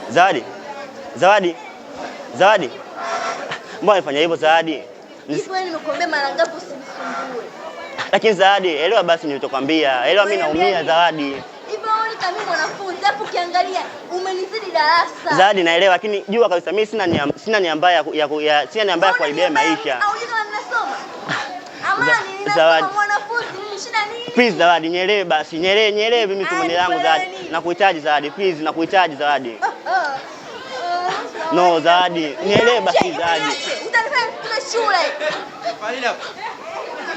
Zawadi. Zawadi. Zawadi. Mbona unafanya hivyo Zawadi? Wewe nimekuambia mara ngapi usinisumbue. Lakini Zawadi, elewa basi nilichokwambia. Elewa mimi naumia Zawadi. Hivyo wewe kama mimi mwanafunzi hapo ukiangalia umenizidi darasa. Zawadi naelewa lakini jua kabisa mimi sina nia mbaya ya kuharibia maisha. Au jina ninasoma. Amani ninasoma mwanafunzi nini shida nini? Please Zawadi, nielewe basi. Nielewe mimi tumeni langu Zawadi. Nakuhitaji Zawadi, please nakuhitaji Zawadi. No Zawadi, nielewe basi Zawadi. Utanifanya kule shule. Fanya hapo.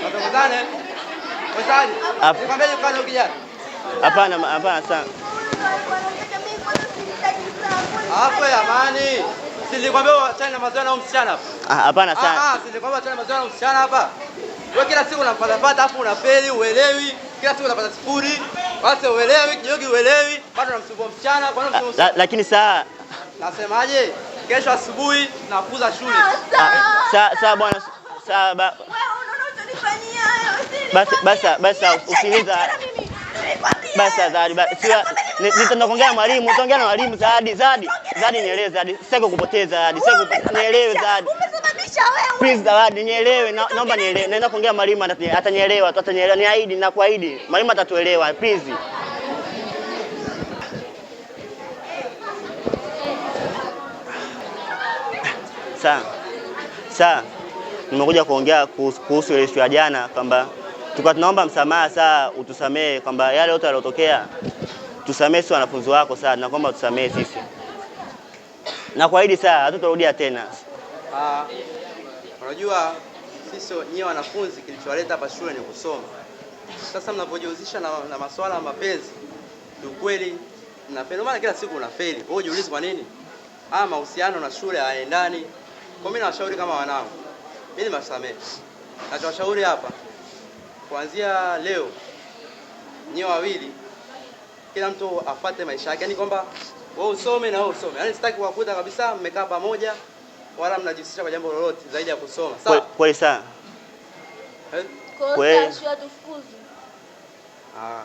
Watokazane. Wazali. Nikwambie kwanza ukijana. Hapana sana. Hapo ya Amani. Silikwambia achana na mazoea na msichana hapa. Hapana sana. Silikwambia achana na mazoea na msichana hapa. Wewe kila siku unapata afu unafeli, uelewi. Kila siku unapata sifuri. Basi uelewi, kijogi uelewi. Bado unamsumbua msichana, kwa nini unamsumbua? Lakini saa nasemaje? Kesho asubuhi nakuza shule. Sawa bwana. Sawa wewe unaona utanifanyia hayo. Basi usikiliza. Basi Zawadi, nitaenda kuongea mwalimu, utaongea na mwalimu Zawadi, nielewe Zawadi. Sitaki kupoteza Zawadi, nielewe Zawadi. Umesababisha wewe. Please Zawadi, nielewe, naomba nielewe. Naenda kuongea mwalimu atanielewa, niahidi na kuahidi. Mwalimu atatuelewa, please. Sawa. Nimekuja kuongea kuhusu ile issue ya jana kwamba tulikuwa tunaomba msamaha saa utusamee kwamba yale yote yalotokea tusamee sisi wanafunzi wako saa na kwamba tusamee sisi. Na kuahidi saa hatutarudia tena. Unajua sisi nyewe wanafunzi kilichowaleta hapa shule ni kusoma. Sasa mnapojihusisha na masuala ya mapenzi, ni kweli mnafeli. Maana kila siku unafeli. Wewe jiulize kwa nini? Mahusiano na shule hayaendani. Kwa mimi nawashauri kama wanangu. Mimi nimewasamehe. Nachowashauri hapa kuanzia leo nyewe wawili kila mtu afuate maisha yake. Yaani kwamba wewe usome na wewe usome. Yaani sitaki kuwakuta kabisa mmekaa pamoja wala mnajihusisha kwa jambo lolote zaidi ya kusoma. Sawa? Kweli sawa. Kweli.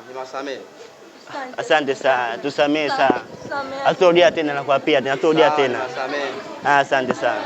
Nimewasamehe. Asante sana. Tusamee sana. Haturudia tena na kuapia tena. Haturudia tena. Nimewasamehe. Asante sana.